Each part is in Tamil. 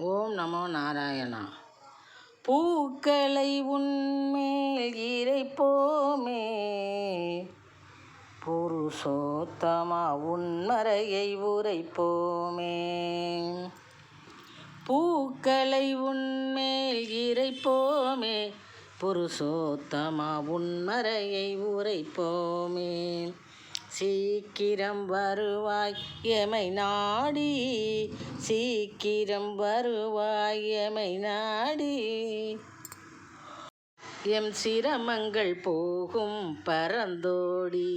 ஓம் நமோ நாராயணா. பூக்களை உன்மேல் இறைப்போமே, புருஷோத்தமா உன்மறையை உரைப்போமே. பூக்களை உன்மேல் இறைப்போமே, புருஷோத்தமா உன்மறையை உரைப்போமே. சீக்கிரம் வருவாய் எமை நாடி, சீக்கிரம் வருவாய் எமை நாடி. எம் சிரமங்கள் போகும் பரந்தோடி,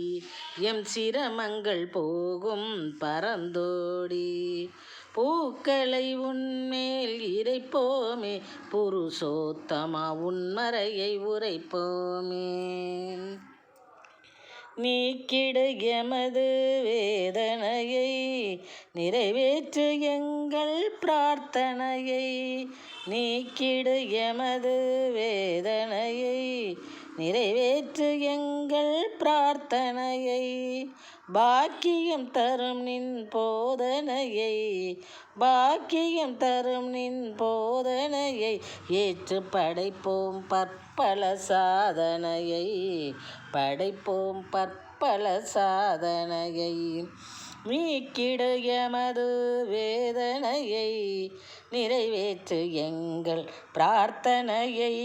எம் சிரமங்கள் போகும் பரந்தோடி. பூக்களை உன்மேல் இறைப்போமே, புருஷோத்தமா உன்மறையை உரைப்போமே. நீக்கிடு எமது வேதனையை, நிறைவேற்று எங்கள் பிரார்த்தனையை. நீக்கிடு எமது வேதனையை, நிறைவேற்று எங்கள் பிரார்த்தனையை. பாக்கியம் தரும் நின் போதனையை, பாக்கியம் தரும் நின் போதனையை. ஏற்று படைப்போம் பற்பல சாதனையை, படைப்போம் பற்பல சாதனையை. நீக்கிடு எமது வேதனையை, நிறைவேற்று எங்கள் பிரார்த்தனையை.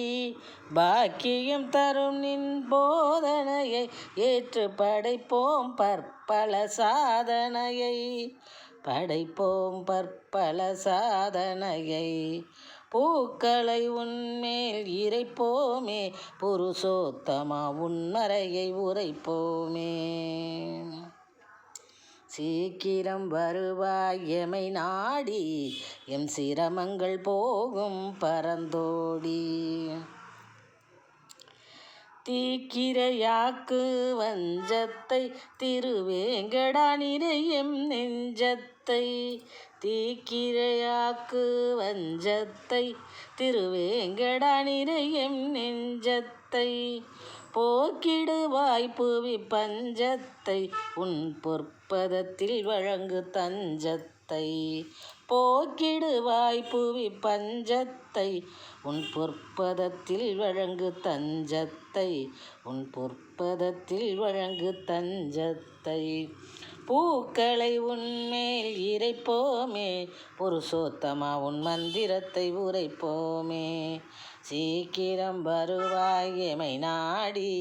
பாக்கியம் தரும் நின் போதனையை, ஏற்று படைப்போம் பற்பல சாதனையை, படைப்போம் பற்பல சாதனையை. பூக்களை உன்மேல் இறைப்போமே, புருஷோத்தமா உன்மறையை உரைப்போமே. சீக்கிரம் வருவாய் எமை நாடி, எம் சிரமங்கள் போகும் பரந்தோடி. தீக்கிரையாக்கு வஞ்சத்தை, திருவேங்கடா நிறையும் நெஞ்சத்தை. தீக்கிரையாக்கு வஞ்சத்தை, திருவேங்கடா நிறையும் நெஞ்சத்தை. போக்கிடுவாய் புவி பஞ்சத்தை, உன் பொற்பதத்தில் வழங்கு தஞ்சத்தை. போக்கிடுவாய் புவி பஞ்சத்தை, உன் பொற்பதத்தில் வழங்கு தஞ்சத்தை, உன் பொற்பதத்தில் வழங்கு தஞ்சத்தை. பூக்களை உன்மேல் இறைப்போமே, புருஷோத்தமா உன் மந்திரத்தை உரைப்போமே. சீக்கிரம் வருவாய் எமை நாடி,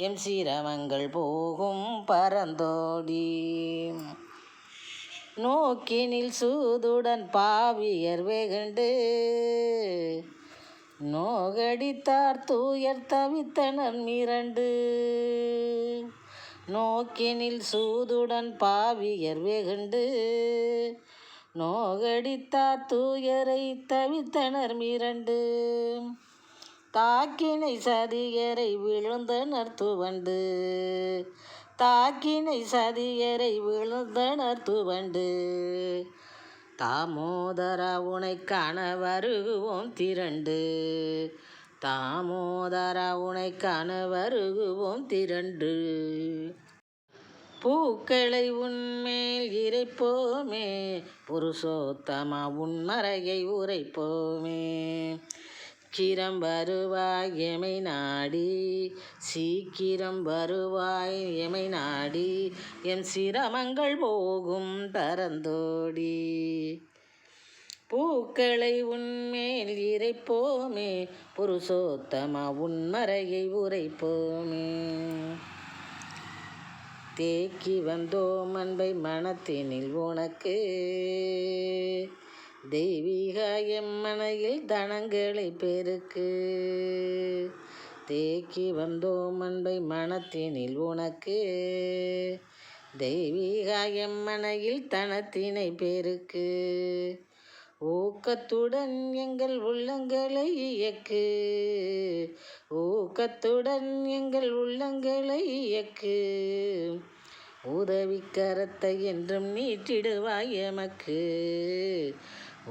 எம் சிரமங்கள் போகும் பரந்தோடி. நோக்கினில் சூதுடன் பாவியர் வெகுண்டு, நோகடித்தார் தூயர் தவித்தனர் மிரண்டு. நோக்கினில் சூதுடன் பாவியர் வெகுண்டு, நோகடித்தார் தூயரை தவித்தனர் மிரண்டு. தாக்கினை சதியரை விழுந்தனர் துவண்டு, தாக்கினை சதியரை விழுந்தனர் துவண்டு. தாமோதரா உனை காண வருகுவோம் திரண்டு, தாமோதரா உனை காண வருகுவோம் திரண்டு. பூக்களை உன்மேல் இறைப்போமே, புருஷோத்தமா உன்மறையை உரைப்போமே. சீக்கிரம் வருவாய் எமை நாடி, சீக்கிரம் வருவாய் எமை நாடி. எம் சிரமங்கள் போகும் பரந்தோடி. பூக்களை உன்மேல் இறைப்போமே, புருஷோத்தமா உன்மறையை உரைப்போமே. தேக்கி வந்தோம் அன்பை மனத்தினில் உனக்கு, தெய்வீக எம்மனையில் தனங்களை பெருக்கு. தேக்கி வந்தோம் அன்பை மனத்தினில் உனக்கு, தெய்வீக எம்மனையில் தனத்தினை பெருக்கு. ஊக்கத்துடன் எங்கள் உள்ளங்களை இயக்கு, ஊக்கத்துடன் எங்கள் உள்ளங்களை இயக்கு. உதவிக்கரத்தை என்றும் நீட்டிடுவாய் எமக்கு,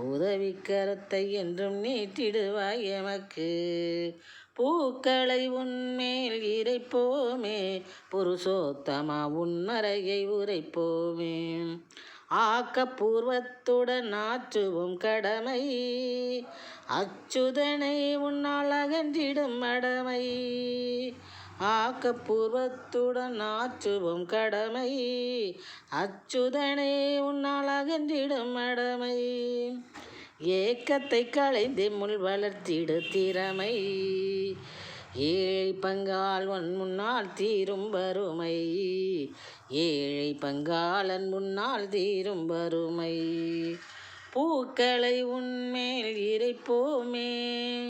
உதவிக்கரத்தை என்றும் நீட்டிடுவாய் எமக்கு. பூக்களை உன்மேல் இறைப்போமே, புருஷோத்தமா உன்மறையை உரைப்போமே. ஆக்கப்பூர்வத்துடன் ஆற்றுவோம் கடமை. அச்சுதனை உன்னால் அகன்றிடும் மடமை. ஆக்கப்பூர்வத்துடன் ஆற்றுவோம் கடமை. அச்சுதனை உன்னால் அகன்றிடும் மடமை. ஏக்கத்தை களைந்து முள் வளர்த்திடு திறமை. ஏழை பங்காளன் முன்னால் தீரும் வறுமை. ஏழை பங்காளன் முன்னால் தீரும் வறுமை. பூக்களை உன்மேல் இறைப்போமே.